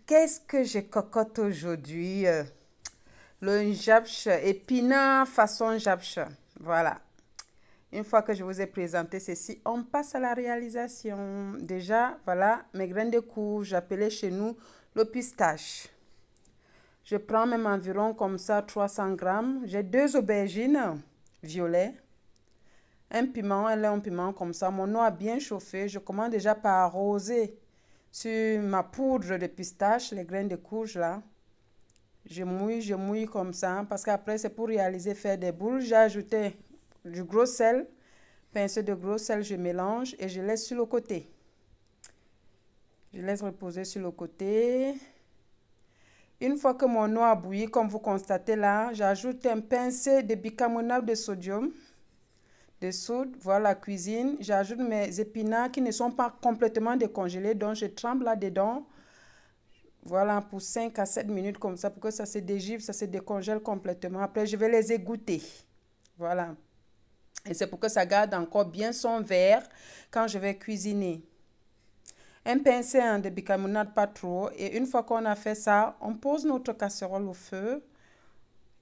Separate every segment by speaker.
Speaker 1: Qu'est-ce que je cocotte aujourd'hui? Le japche, épinard façon japche. Voilà. Une fois que je vous ai présenté ceci, on passe à la réalisation. Déjà, voilà mes graines de courge, appelées chez nous le pistache. Je prends même environ comme ça 300 grammes. J'ai 2 aubergines violettes, un piment, un long piment comme ça. Mon eau a bien chauffé. Je commence déjà par arroser sur ma poudre de pistache, les graines de courge là. Je mouille comme ça parce qu'après c'est pour réaliser, faire des boules. J'ai ajouté du gros sel, pincée de gros sel, je mélange et je laisse sur le côté. Je laisse reposer sur le côté. Une fois que mon eau a bouilli, comme vous constatez là, j'ajoute un pincé de bicarbonate de sodium, de soude, voilà la cuisine. J'ajoute mes épinards qui ne sont pas complètement décongelés, donc je trempe là-dedans. Voilà, pour 5 à 7 minutes comme ça, pour que ça se dégivre, ça se décongèle complètement. Après, je vais les égoutter. Voilà. Et c'est pour que ça garde encore bien son vert quand je vais cuisiner. Un pincé de bicarbonate, pas trop. Et une fois qu'on a fait ça, on pose notre casserole au feu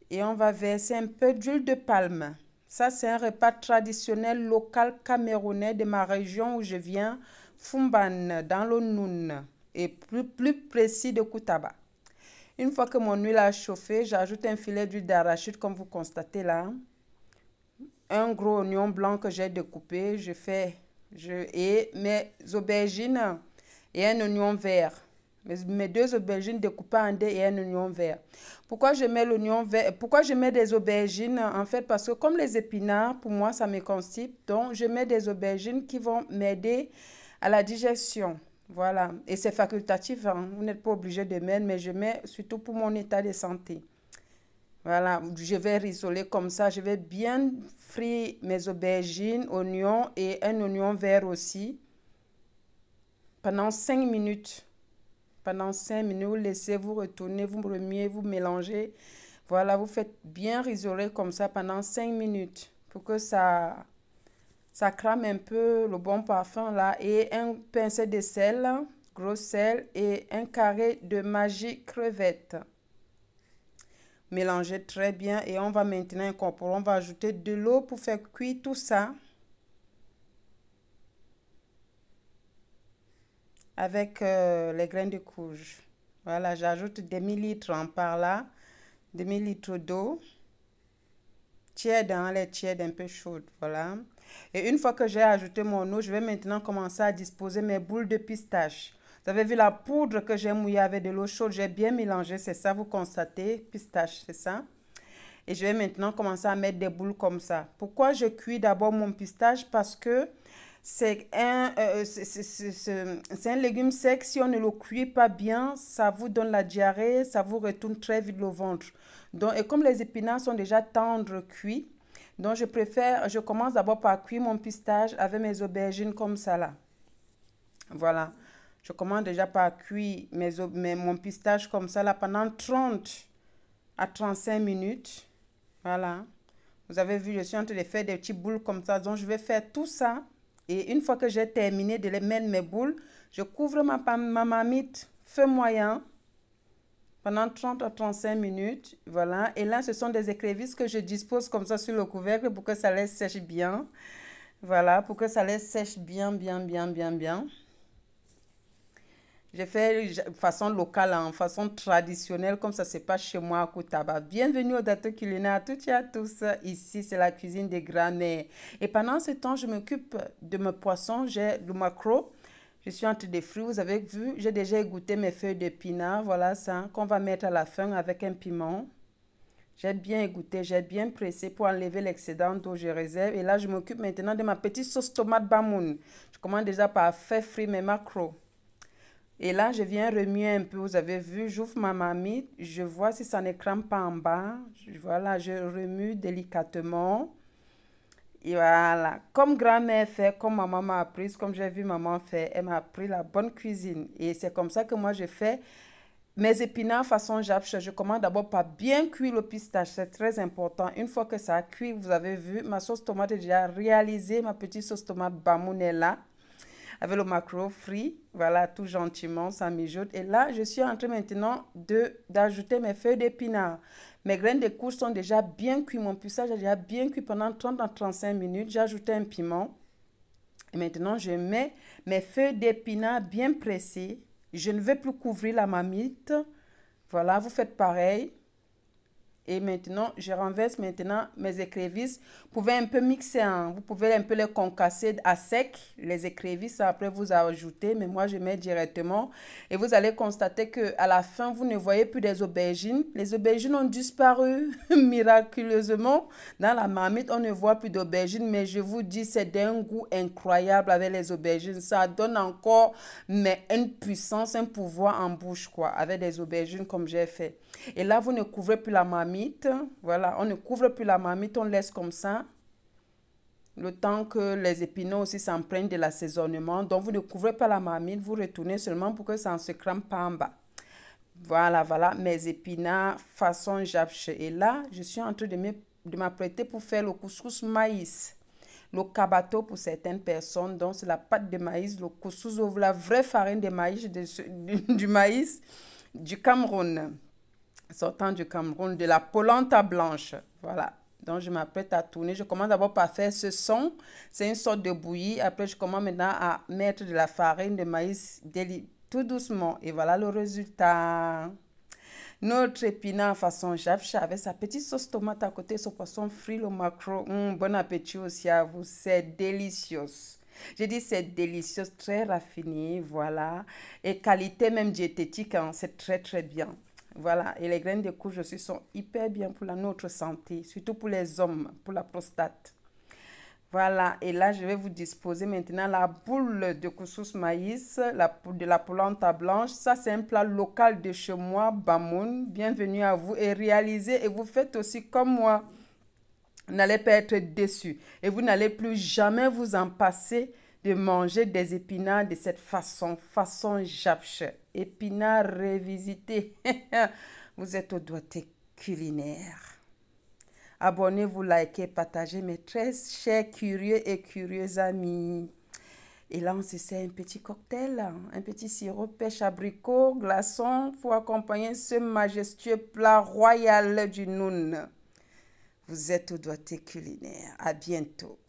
Speaker 1: et on va verser un peu d'huile de palme. Ça, c'est un repas traditionnel local camerounais de ma région où je viens, Fumban, dans le Noun, et plus précis de Koutaba. Une fois que mon huile a chauffé, j'ajoute un filet d'huile d'arachide comme vous constatez là. Un gros oignon blanc que j'ai découpé, et mes aubergines et un oignon vert. Mes 2 aubergines découpées en dés et un oignon vert. Pourquoi je mets l'oignon vert? Pourquoi je mets des aubergines? En fait, parce que comme les épinards, pour moi, ça me constipe. Donc, je mets des aubergines qui vont m'aider à la digestion. Voilà. Et c'est facultatif, hein. Vous n'êtes pas obligé de mettre, mais je mets surtout pour mon état de santé. Voilà, je vais risoler comme ça. Je vais bien frire mes aubergines, oignons et un oignon vert aussi. Pendant 5 minutes. Pendant 5 minutes, vous laissez, vous retournez, vous remuez, vous mélangez. Voilà, vous faites bien risoler comme ça pendant 5 minutes pour que ça crame un peu le bon parfum là. Et un pincé de sel, gros sel et un carré de Maggi crevette. Mélangez très bien et on va maintenant incorporer. On va ajouter de l'eau pour faire cuire tout ça avec les graines de courge. Voilà, j'ajoute des millilitres par là, des millilitres d'eau tiède, hein, les tièdes un peu chaudes, voilà. Et une fois que j'ai ajouté mon eau, je vais maintenant commencer à disposer mes boules de pistache. Vous avez vu la poudre que j'ai mouillée avec de l'eau chaude, j'ai bien mélangé, c'est ça, vous constatez, pistache, c'est ça. Et je vais maintenant commencer à mettre des boules comme ça. Pourquoi je cuis d'abord mon pistache? Parce que c'est un légume sec. Si on ne le cuit pas bien, ça vous donne la diarrhée, ça vous retourne très vite le ventre. Donc, et comme les épinards sont déjà tendres cuits, donc je commence d'abord par cuire mon pistache avec mes aubergines comme ça là. Voilà. Je commence déjà par cuire mon pistache comme ça là pendant 30 à 35 minutes. Voilà. Vous avez vu, je suis en train de faire des petites boules comme ça. Donc, je vais faire tout ça. Et une fois que j'ai terminé de les mettre mes boules, je couvre ma marmite feu moyen pendant 30 à 35 minutes. Voilà. Et là, ce sont des écrevisses que je dispose comme ça sur le couvercle pour que ça les sèche bien. Voilà, pour que ça les sèche bien, bien, bien, bien, bien. J'ai fait de façon locale, en façon traditionnelle, comme ça se passe chez moi à Koutaba. Bienvenue au Dato Culinaire à toutes et à tous. Ici, c'est la cuisine des grands-mères. Et pendant ce temps, je m'occupe de mes poissons. J'ai le maquereau. Je suis entre des fruits. Vous avez vu, j'ai déjà égoutter mes feuilles d'épinards. Voilà ça, qu'on va mettre à la fin avec un piment. J'ai bien égoutter, j'ai bien pressé pour enlever l'excédent d'eau, je réserve. Et là, je m'occupe maintenant de ma petite sauce tomate bamoun. Je commence déjà par faire frire mes maquereaux. Et là, je viens remuer un peu. Vous avez vu, j'ouvre ma marmite. Je vois si ça ne crame pas en bas. Voilà, je remue délicatement. Et voilà. Comme grand-mère fait, comme maman m'a appris, comme j'ai vu maman faire, elle m'a appris la bonne cuisine. Et c'est comme ça que moi, je fais mes épinards façon japche. Je commence d'abord par bien cuire le pistache. C'est très important. Une fois que ça a cuit, vous avez vu, ma sauce tomate est déjà réalisée. Ma petite sauce tomate bamoun est là. avec le maquereau frit. Voilà, tout gentiment, ça mijote. Et là, je suis en train maintenant d'ajouter mes feuilles d'épinards. Mes graines de courge sont déjà bien cuites. Mon puçage est déjà bien cuit pendant 30 à 35 minutes. J'ai ajouté un piment. Et maintenant, je mets mes feuilles d'épinards bien pressées. Je ne vais plus couvrir la marmite. Voilà, vous faites pareil. Et maintenant, je renverse maintenant mes écrevisses. Vous pouvez un peu mixer, hein. Vous pouvez un peu les concasser à sec. Les écrevisses, après vous ajoutez. Mais moi, je mets directement. Et vous allez constater qu'à la fin, vous ne voyez plus des aubergines. Les aubergines ont disparu miraculeusement. Dans la marmite, on ne voit plus d'aubergines. Mais je vous dis, c'est d'un goût incroyable avec les aubergines. Ça donne encore une puissance, un pouvoir en bouche, quoi. Avec des aubergines comme j'ai fait. Et là, vous ne couvrez plus la marmite. Voilà, on ne couvre plus la marmite, on laisse comme ça. Le temps que les épinards aussi s'empruntent de l'assaisonnement. Donc, vous ne couvrez pas la marmite, vous retournez seulement pour que ça ne se crame pas en bas. Voilà, voilà, mes épinards façon japche. Et là, je suis en train de m'apprêter pour faire le couscous maïs. Le kabato pour certaines personnes, donc c'est la pâte de maïs, le couscous ou la vraie farine de maïs, du maïs du Cameroun. Sortant du Cameroun, de la polenta blanche. Voilà. Donc, je m'apprête à tourner. Je commence d'abord par faire ce son. C'est une sorte de bouillie. Après, je commence maintenant à mettre de la farine de maïs tout doucement. Et voilà le résultat. Notre épinard façon japche avec sa petite sauce tomate à côté, son poisson frit, le maquereau. Bon appétit aussi à vous. C'est délicieux. J'ai dit c'est délicieux, très raffiné, voilà. Et qualité même diététique, hein, c'est très très bien. Voilà, et les graines de courge aussi sont hyper bien pour notre santé, surtout pour les hommes, pour la prostate. Voilà, et là, je vais vous disposer maintenant la boule de couscous maïs, de la polenta blanche. Ça, c'est un plat local de chez moi, Bamoun. Bienvenue à vous et réalisez. Et vous faites aussi comme moi. Vous n'allez pas être déçus. Et vous n'allez plus jamais vous en passer de manger des épinards de cette façon japche. Épinards revisités. Vous êtes au doigté culinaire. Abonnez-vous, likez, partagez mes très chers curieux et curieux amis. Et là, on se sert un petit cocktail, un petit sirop pêche abricot, glaçon pour accompagner ce majestueux plat royal du Noun. Vous êtes au doigté culinaire. À bientôt.